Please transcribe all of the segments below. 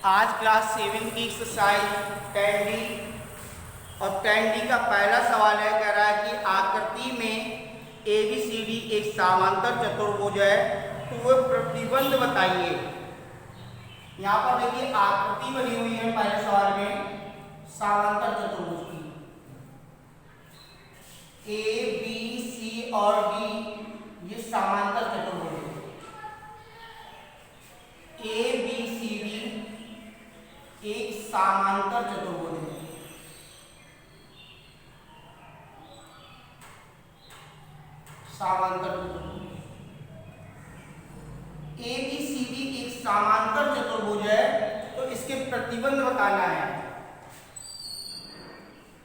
आज क्लास 7 की exercise 10D और 10D का पहला सवाल है, कह रहा है कि आकृति में ABCD एक समांतर चतुर्भुज है, तो वो प्रतिबंध बताइए। यहाँ पर देखिए आकृति बनी हुई है पहले सवाल में समांतर चतुर्भुज की, A, B, C और D ये समांतर चतुर्भुज है। A, B, C, D एक समांतर चतुर्भुज है। समांतर चतुर्भुज A, B, C, D एक समांतर चतुर्भुज है, तो इसके प्रतिबंध बताना है।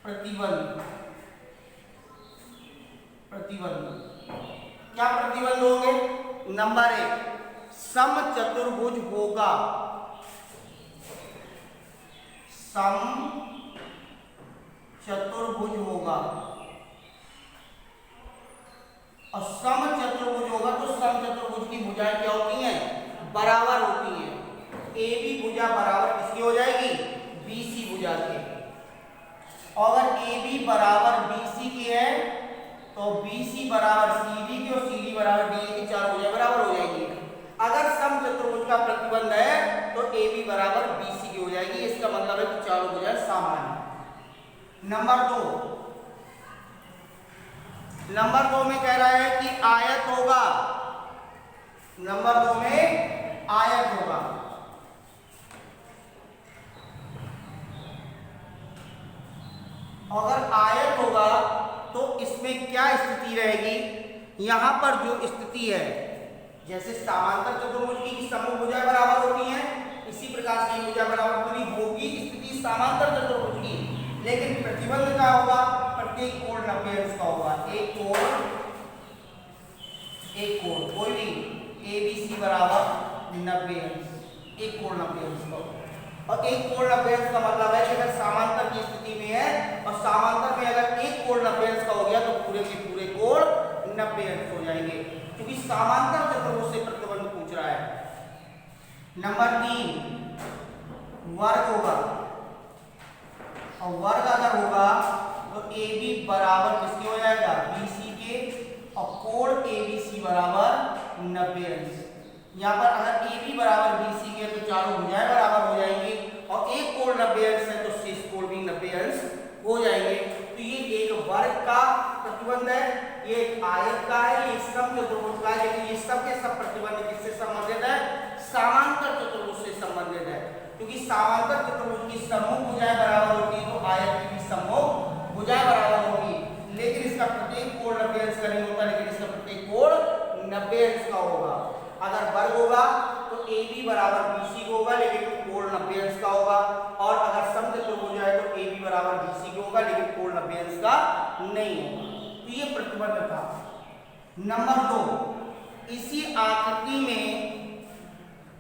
प्रतिबंध क्या प्रतिबंध होंगे? नंबर 1, सम चतुर्भुज होगा। सम चतुर्भुज होगा, और सम चतुर्भुज होगा तो सम चतुर्भुज की भुजाएं क्या होती हैं? बराबर होती हैं। ए बी भुजा बराबर किसकी हो जाएगी? BC भुजा के। और अगर ए बी बराबर BC की है तो BC बराबर CD की और CD बराबर DA की, चार भुजाएं बराबर हो जाएगी। अगर सम चतुर्भुज का प्रतिबंध है तो AB बराबर BC की हो जाएगी। इसका मतलब है कि चारों भुजाएं समान है। नंबर 2 में कह रहा है कि आयत होगा। नंबर 2 में आयत होगा। अगर आयत होगा तो इसमें क्या स्थिति रहेगी? यहां पर जो स्थिति है, जैसे समांतर चतुर्भुज की समूह भुजाएं बराबर होती हैं, इसी प्रकार से भुजा बराबर पूरी होगी स्थिति समांतर चतुर्भुज की। लेकिन प्रतिबंध क्या होगा? प्रत्येक कोण 90 अंश का होगा। एक कोण कोई भी ABC बराबर 90 अंश, एक कोण 90 अंश का होगा। और एक कोण 90 अंश का मतलब है कि अगर समांतर की स्थिति में है और समांतर में अगर एक कोण 90 अंश का हो गया तो पूरे के पूरे कोण 90 अंश हो जाएंगे, क्योंकि समांतर चतुर्भुज से प्रतिबंध पूछ रहा है। नंबर 3, वर्ग होगा। और वर्ग अगर होगा तो AB बराबर किसके हो जाएगा? BC के, और कोण ABC बराबर 90 अंश। यहाँ पर अगर AB बराबर BC के तो चारों भुजाएं बराबर हो जाएंगी, और एक कोण 90 अंश है तो शेष कोण भी 90 अंश हो जाएंगे। तो ये एक वर्ग का प्रतिबंध है, ये एक आयत का है, ये सम चतुर्भुज का है। लेकिन ये सब के सब प्रतिबंध किससे संबंधित है? समांतर चतुर्भुज से संबंधित है, क्योंकि समांतर चतुर्भुज की समूह भुजाएं बराबर होती है तो आयत की भी समूह भुजाएं बराबर होगी। लेकिन इसका प्रत्येक कोण 90 अंश का नहीं होता, लेकिन इसका प्रत्येक कोण 90 अंश का होगा। अगर वर्ग होगा तो AB बराबर BC को होगा, लेकिन कोण 90 अंश का होगा। और अगर सम चतुर्भुज है तो AB बराबर BC को होगा, लेकिन कोण 90 अंश का नहीं होगा। तो ये प्रतिबंध था। नंबर 2, इसी आकृति में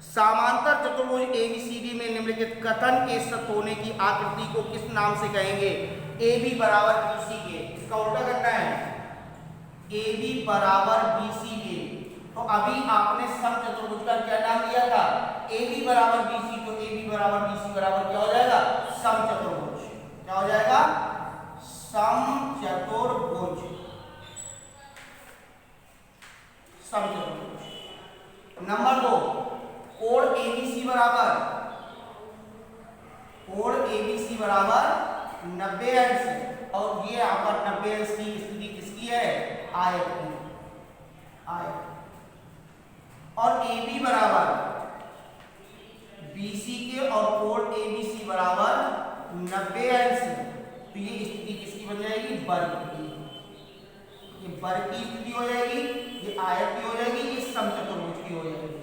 समांतर चतुर्भुज ABCD में निम्नलिखित कथन के सत्य होने की आकृति को किस नाम से कहेंगे? AB बराबर BC के। इसका उल्टा करना है, AB बराबर BC के। तो अभी आपने सम चतुर्भुज का क्या नाम दिया था? AB बराबर BC, तो AB बराबर BC बराबर क्या हो जाएगा? सम चतुर्भुज। क्या हो जाएगा? सम चतुर्भुज। सम चतुर्भुज। नंबर 2, कोण ABC बराबर 90 अंश, और ये यहाँ पर 90 अंश की स्थिति किसकी है? आयत की। आयत। और AB बराबर BC के, और कोण ABC बराबर 90 अंश, तो ये स्थिति किसकी बन जाएगी? वर्ग की। ये वर्ग की स्थिति हो जाएगी, ये आयत की हो जाएगी, ये सम चतुर्भुज की हो जाएगी।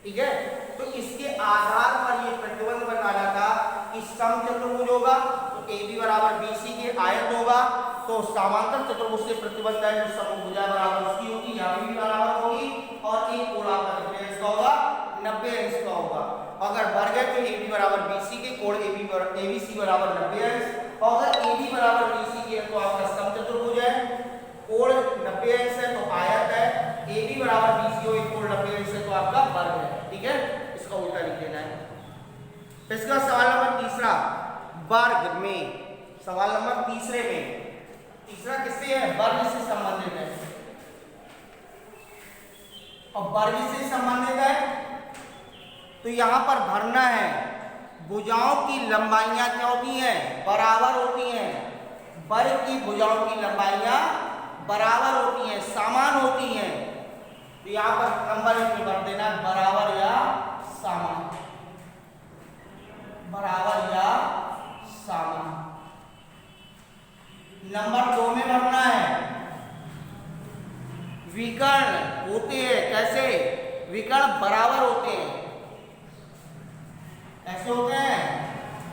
ठीक है, तो इसके आधार पर ये प्रतिबंध बनाना था कि सम चतुर्भुज होगा तो AB बराबर BC के, आयत होगा तो समांतर चतुर्भुज से प्रतिबंध है जो समूह भुजा बराबर उसकी होगी, यहाँ भी बराबर होगी, और एक कोण आपका कितने अंश का होगा? 90 अंश का होगा। अगर वर्ग है तो AB बराबर BC के, कोण ABC बराबर 90 अंश, और अगर AB बराबर BC के तो आपका सम चतुर्भुज है, कोण 90 अंश है तो आयत है, AB बराबर BC हो, एक कोण 90 अंश है तो आपका वर्ग है। ठीक है, इसका उल्टा लिख देना है। इसके बाद सवाल नंबर तीसरा, वर्ग में। सवाल नंबर तीसरे में, तीसरा किससे है? वर्ग से संबंधित है। और वर्ग से संबंधित है तो यहां पर भरना है भुजाओं की लंबाइयां क्या होती हैं? बराबर होती हैं। वर्ग की भुजाओं की लंबाइयां बराबर होती हैं, समान होती हैं। तो यहां पर नंबर 1 में भर देना बराबर या समान, बराबर या समान। नंबर 2 में भरना है विकर्ण होते हैं। कैसे? विकर्ण बराबर होते हैं। कैसे होते हैं?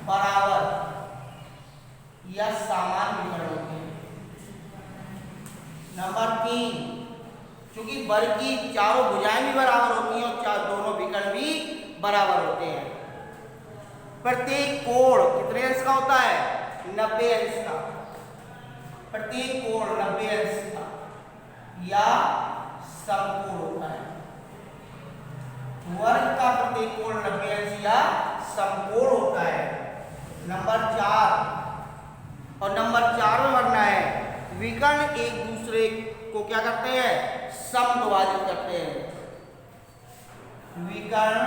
बराबर या समान विकर्ण होते हैं। नंबर 3, चूंकि वर्ग की चारों भुजाएं भी बराबर होती हैं और दोनों विकर्ण भी बराबर होते हैं। प्रत्येक कोण कितने अंश का होता है? 90 अंश का। प्रत्येक कोण 90 अंश का या समकोण होता है। वर्ग का प्रत्येक कोण 90 अंश या समकोण होता है। नंबर 4, और नंबर 4 में भरना है विकर्ण एक दूसरे को क्या करते हैं? समद्विभाजित करते हैं। विकर्ण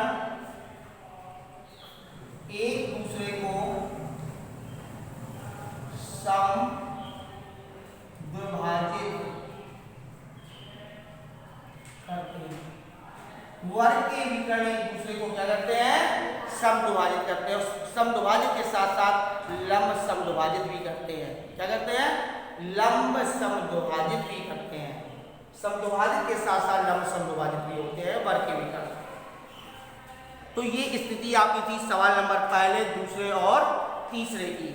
एक दूसरे को समद्विभाजित करते हैं। वर्ग के विकर्ण एक दूसरे को क्या करते हैं? समद्विभाजित करते हैं। और समद्विभाजित के साथ साथ लंब समद्विभाजित भी करते हैं। क्या करते हैं? लंब समद्विभाजित भी करते हैं। समद्विभाजित के साथ साथ लंब समद्विभाजित भी होते हैं वर्ग के विकर्ण। तो ये स्थिति आपकी थी सवाल नंबर पहले, दूसरे और तीसरे की।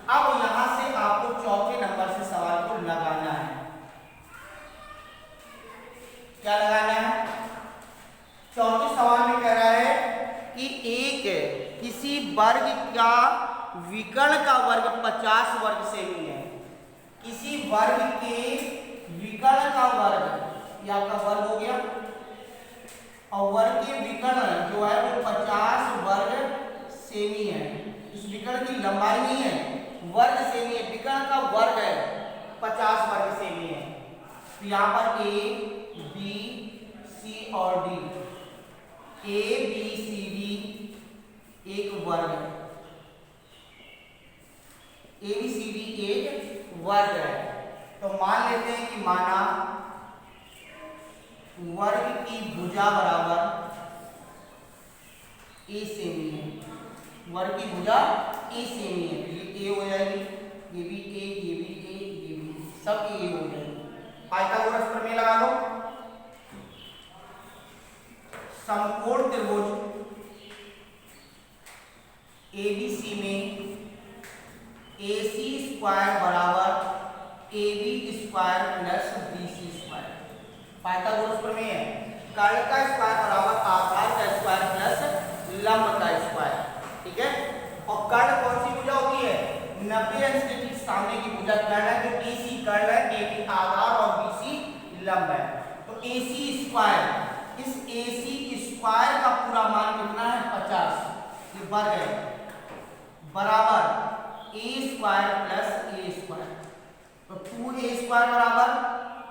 अब यहां से आपको चौथे नंबर से सवाल को लगाना है। क्या लगाना है? चौथे सवाल में कह रहा है कि एक किसी वर्ग का विकर्ण का वर्ग 50 वर्ग सेमी है। किसी वर्ग के विकर्ण का वर्ग, यह आपका वर्ग हो गया, और वर्ग के विकर्ण जो है वो 50 वर्ग सेमी है। इस विकर्ण की लंबाई नहीं है, वर्ग सेमी है। विकर्ण का वर्ग है 50 वर्ग सेमी है। तो यहाँ पर ए बी सी और डी, ए बी सी डी एक वर्ग है। ए बी सी डी एक वर्ग है। तो मान लेते हैं कि माना वर्ग की भुजा बराबर ए सेमी है। वर्ग की भुजा ए सेमी है। ये ए हो जाएगी, ये भी ए, ये भी ए, ये भी सब ए हो जाएगी। पाइथागोरस प्रमेय लगा लो। समकोण त्रिभुज एबीसी में AC स्क्वायर बराबर AB square plus BC square. Pythagoras प्रमेय है। कर्ण का स्क्वायर बराबर आधार का स्क्वायर प्लस लंब का स्क्वायर। ठीक है। और कर्ण कौन सी भुजा होती है? 90 अंश के ठीक सामने की भुजा कर्ण है। तो AC कर्ण है, AB आधार और BC लंब है। तो AC स्क्वायर, इस AC स्क्वायर का पूरा मान कितना है? 50। ये वर्ग है, बराबर ए स्क्वायर प्लस ए स्क्वायर। तो 2a स्क्वायर बराबर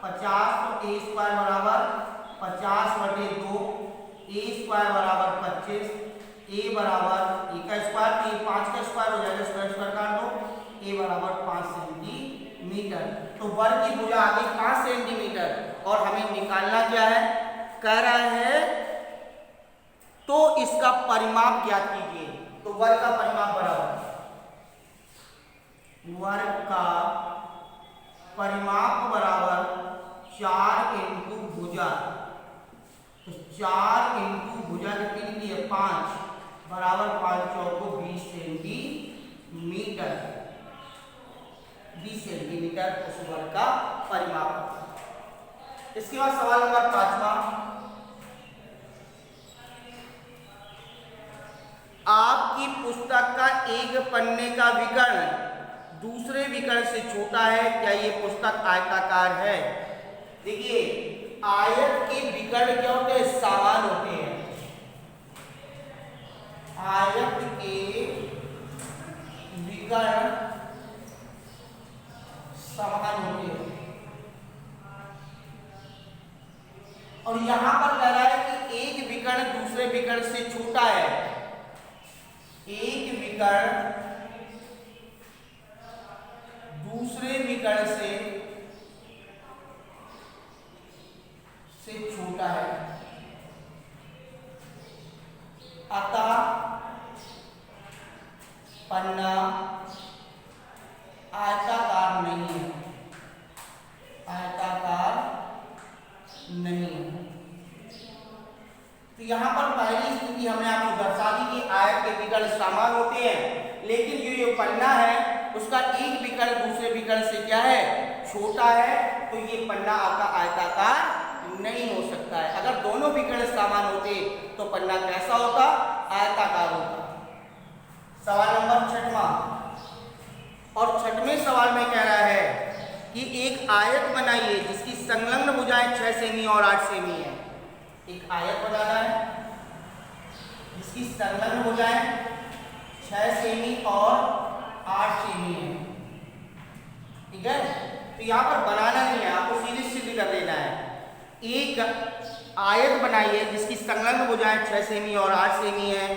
50। तो a स्क्वायर बराबर 50/2, a स्क्वायर बराबर 25, a बराबर a का स्क्वायर, तो ये 5 का स्क्वायर हो जाएगा, स्क्वायर स्क्वायर काट दो, a बराबर 5 सेंटीमीटर। तो वर्ग की भुजा आ गई 5 सेंटीमीटर। और हमें निकालना क्या है? कह रहा है तो इसका परिमाप ज्ञात कीजिए। तो वर्ग का परिमाप बराबर, वर्ग का परिमाप बराबर 4 इंटू भुजा। तो 4 इंटू भुजा कितनी निकली है? 5 बराबर 5 चौको 20 सेंटीमीटर। 20 सेंटीमीटर उस वर्ग का परिमाप। इसके बाद सवाल नंबर 5वां, आपकी पुस्तक का एक पन्ने का विकर्ण दूसरे विकर्ण से छोटा है, क्या ये पुस्तक आयताकार है? देखिए, आयत के विकर्ण क्या होते हैं? समान होते हैं। आयत के विकर्ण समान होते हैं। और यहां पर कह रहा है कि एक विकर्ण दूसरे विकर्ण से छोटा है। एक विकर्ण दूसरे विकर्ण से छोटा है, अतः पन्ना आयताकार नहीं है, आयताकार नहीं है। तो यहां पर पहली स्थिति हमने आपको दर्शा दी कि आयत के विकर्ण समान होते हैं, लेकिन जो ये पन्ना है उसका एक विकर्ण दूसरे विकर्ण से क्या है, छोटा है, तो ये पन्ना आपका आयताकार नहीं हो सकता है। अगर दोनों विकर्ण समान होते तो पन्ना कैसा होता, आयताकार होता। सवाल नंबर 6वां, और 6वें सवाल में कह रहा है कि एक आयत बनाइए जिसकी संलग्न भुजाएं 6 सेमी और 8 सेमी है। एक आयत बनाना है जिसकी संलग्न भुजाएं 6 सेमी और 8 सेमी है, ठीक है। तो यहाँ पर बनाना नहीं है, आपको सीधी सीधी कर देना है। एक आयत बनाइए जिसकी संलग्न भुजाएं 6 सेमी और 8 सेमी है।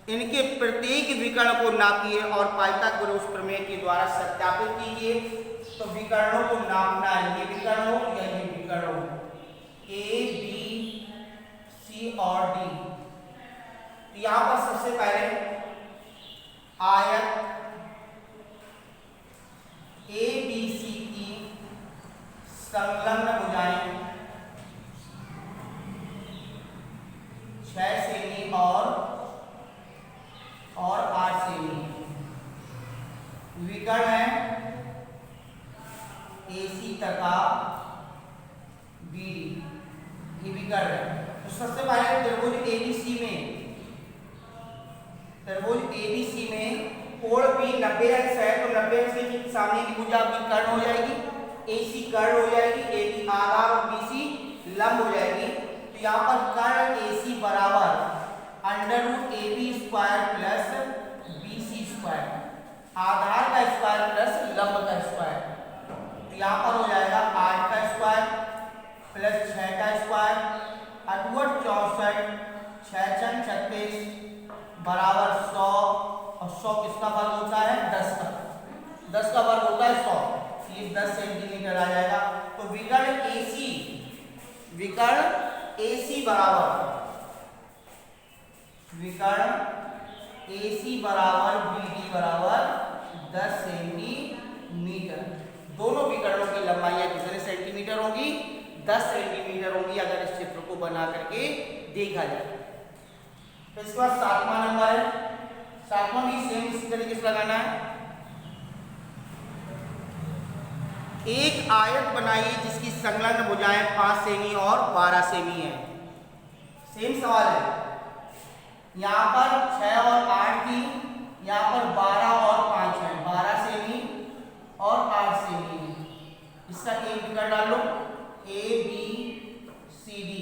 इनके प्रत्येक विकर्ण को नापिए और पाइथागोरस प्रमेय के द्वारा सत्यापित कीजिए। तो विकर्णों को नापना है, ये विकर्ण हो या ये विकर्ण हो, ए बी सी और डी। तो यहां पर सबसे पहले आयत ए बी सी की संलग्न भुजाएं 6 सेमी और 8 सेमी, विकर्ण है AC तथा BD, ये विकर्ण है। तो सबसे पहले त्रिभुज ABC में कोण B 90 अंश है, तो 90 अंश के सामने की भुजा आपकी कर्ण हो जाएगी, AC कर्ण हो जाएगी, AB आधार और BC लंब हो जाएगी। तो यहाँ पर कर्ण AC बराबर √AB² प्लस BC², आधार का स्क्वायर प्लस लंब का स्क्वायर। तो यहाँ पर हो जाएगा 8 का स्क्वायर प्लस 6 का स्क्वायर, 8 64, 6 6 36 बराबर 100, और 100 किसका वर्ग होता है, 10 का, 10 का वर्ग होता है 100, ये 10 सेंटीमीटर आ जाएगा। तो विकर्ण AC बराबर BD बराबर 10 सेंटीमीटर। दोनों विकर्णों की लंबाइयां कितने सेंटीमीटर होगी, 10 सेंटीमीटर होगी, अगर इस चित्र को बना करके देखा जाए। तो इसके बाद 7वां नंबर है, 7वां भी सेम इसी तरीके से लगाना है। एक आयत बनाइए जिसकी संलग्न भुजाएं 5 सेमी और 12 सेमी है। सेम सवाल है, यहाँ पर 6 और 8 की, यहाँ पर 12 और 5 है, 12 सेमी और 8 सेमी है। इसका एक विकर्ण डाल लो, ABCD।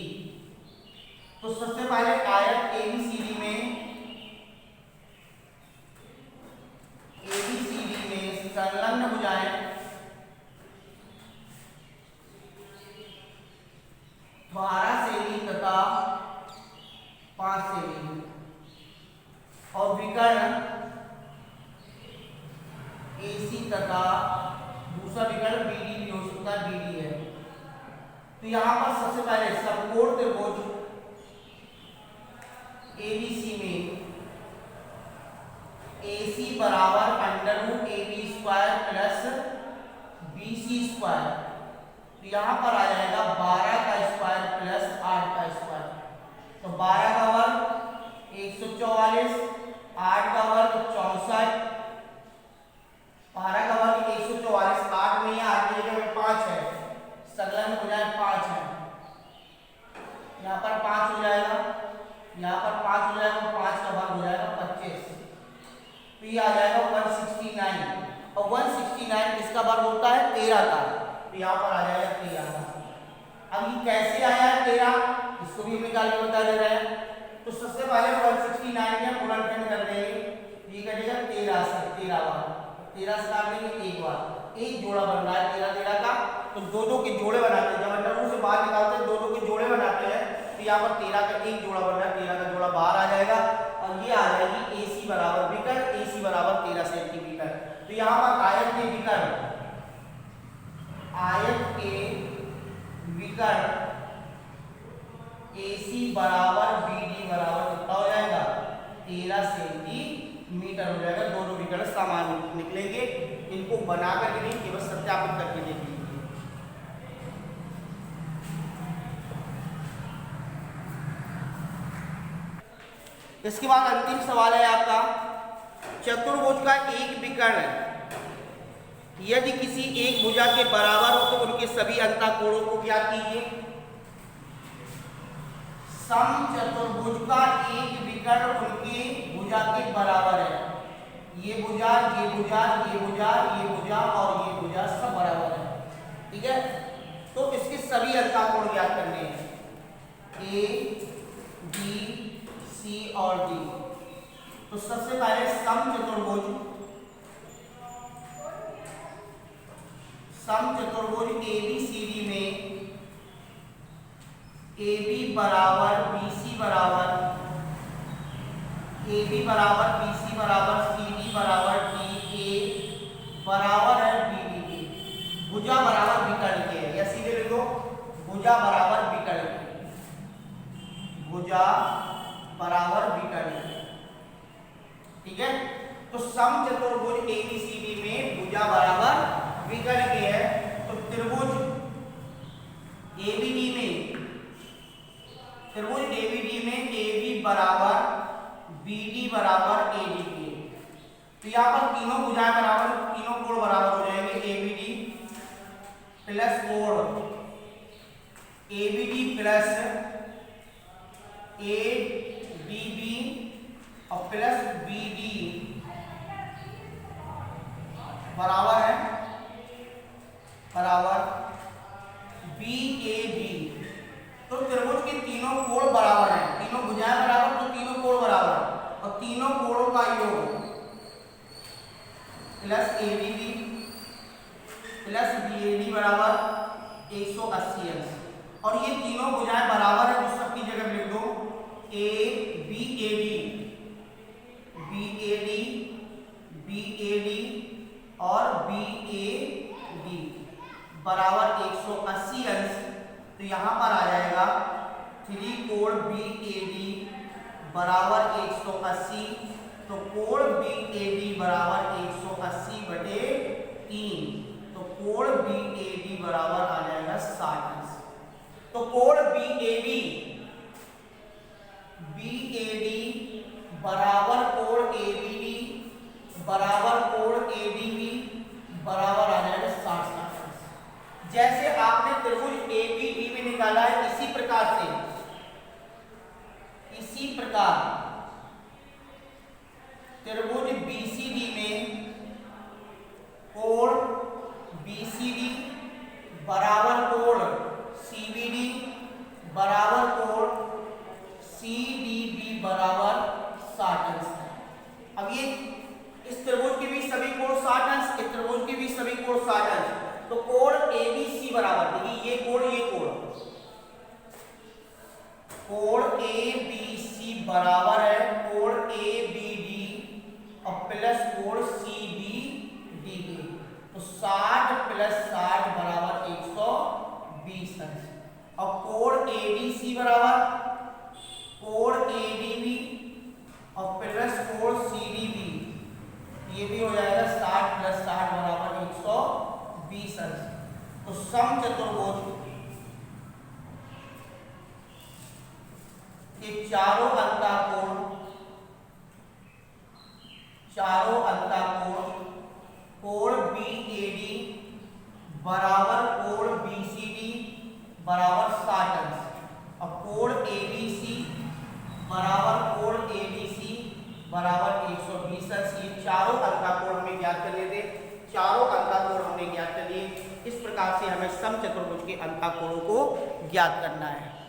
तो सबसे पहले आयत ABCD में संलग्न भुजाएं 12 सेमी तथा 5 सेमी, और विकर्ण AC तथा दूसरा विकर्ण BD भी हो सकता है, BD है। तो यहां पर सबसे पहले समकोण त्रिभुज ABC में AC बराबर √AB² प्लस BC²। तो यहां पर आ जाएगा 12 का स्क्वायर प्लस 8 का स्क्वायर। तो 12 का वर्ग 144, 8 का वर्ग 64, 12 का वर्ग 144, 8 में 8 की जगह में 5 है, संलग्न भुजाएं 5 है, यहाँ पर 5 हो जाएगा, यहाँ पर 5 हो जाएगा, 5 का वर्ग हो जाएगा 25। तो ये आ जाएगा 169, और 169 इसका वर्ग होता है 13 का, तो यहाँ पर आ जाएगा 13 का। अब ये कैसे आया है 13, इसको भी निकाल के बता दे रहे हैं। तो सबसे पहले 169 में गुणनखंड कर देंगे, ये कटेगा 13 से, 13 बार 13 से काट देंगे एक बार, एक जोड़ा बन रहा है 13 13 का, तो दो दो के जोड़े बनाते हैं, जब अंडर रूट से बाहर निकालते हैं दो दो के जोड़े बनाते हैं, तो यहाँ पर 13 का एक जोड़ा बन रहा है, 13 का जोड़ा बाहर आ जाएगा और ये आ जाएगी AC बराबर विकर्ण, AC बराबर 13 सेंटीमीटर। तो यहाँ पर आयत के विकर्ण, आयत के विकर्ण AC बराबर BD बराबर कितना हो जाएगा 13 सेंटीमीटर हो जाएगा। दोनों विकर्ण समान निकलेंगे, इनको बना करके नहीं केवल सत्यापित करके देख लीजिए। इसके बाद अंतिम सवाल है आपका, चतुर्भुज का एक विकर्ण यदि किसी एक भुजा के बराबर हो तो उनके सभी अंतःकोणों को ज्ञात कीजिए। समचतुर्भुज का एक विकर्ण उनकी भुजा के बराबर है, ये भुजा ये भुजा ये भुजा ये भुजा और ये भुजा सब बराबर है, ठीक है। तो इसके सभी अंतःकोण ज्ञात करने हैं, A, B, C और D। तो सबसे पहले समचतुर्भुज ABCD में AB बराबर BC बराबर, AB बराबर BC बराबर CD बराबर DA बराबर है BD के, भुजा बराबर विकर्ण के है, या सीधे लिखो भुजा बराबर विकर्ण के, भुजा बराबर विकर्ण के, ठीक है। तो समचतुर्भुज ABCD में भुजा बराबर विकर्ण के है, तो त्रिभुज ABD में, त्रिभुज ABD में AB बराबर BD बराबर AD के, तो यहाँ पर तीनों भुजाएं बराबर, तीनों कोण बराबर हो जाएंगे, ABD प्लस कोण ABD प्लस ADB और प्लस BD बराबर है बराबर BAD। तो त्रिभुज के तीनों कोण बराबर हैं, तीनों भुजाएं बराबर तो तीनों कोण बराबर, और तीनों कोणों का योग प्लस ADB प्लस BAD बराबर 180 अंश, और ये तीनों भुजाएं बराबर है तो सबकी जगह लिख दो BAD और BAD बराबर 180 अंश। तो यहाँ पर आ जाएगा 3 कोण BAD बराबर 180, तो कोण BAD बराबर 180/3, तो कोण BAD बराबर आ जाएगा 60 अंश। तो कोण BAD बराबर कोण ABD बराबर कोण ADB बराबर आ जाएगा 60 अंश। जैसे आपने त्रिभुज ABD में निकाला है, इसी प्रकार त्रिभुज BCD में कोण BCD बराबर कोण CBD बराबर कोण CDB बराबर 60 अंश है। अब ये इस त्रिभुज के भी सभी कोण 60 अंश, इस त्रिभुज के भी सभी कोण 60 अंश, तो कोण ABC बराबर, देखिए ये कोण कोण ABC बराबर है कोण ABD और प्लस कोण CBD के, तो 60 प्लस 60 बराबर 120 अंश। और कोण ADC बराबर कोण ADB और प्लस कोण CDB, ये भी हो जाएगा 60 प्लस 60 बराबर 120 अंश। तो समचतुर्भुज के चारों अंतःकोण कोण BAD बराबर कोण BCD बराबर 60 अंश और कोण ABC बराबर कोण ADC बराबर 120 अंश। ये चारों अंतःकोण हमें ज्ञात कर लेते, चारों अंतःकोण हमने ज्ञात कर लिए। इस प्रकार से हमें समचतुर्भुज के अंतःकोणों को ज्ञात करना है।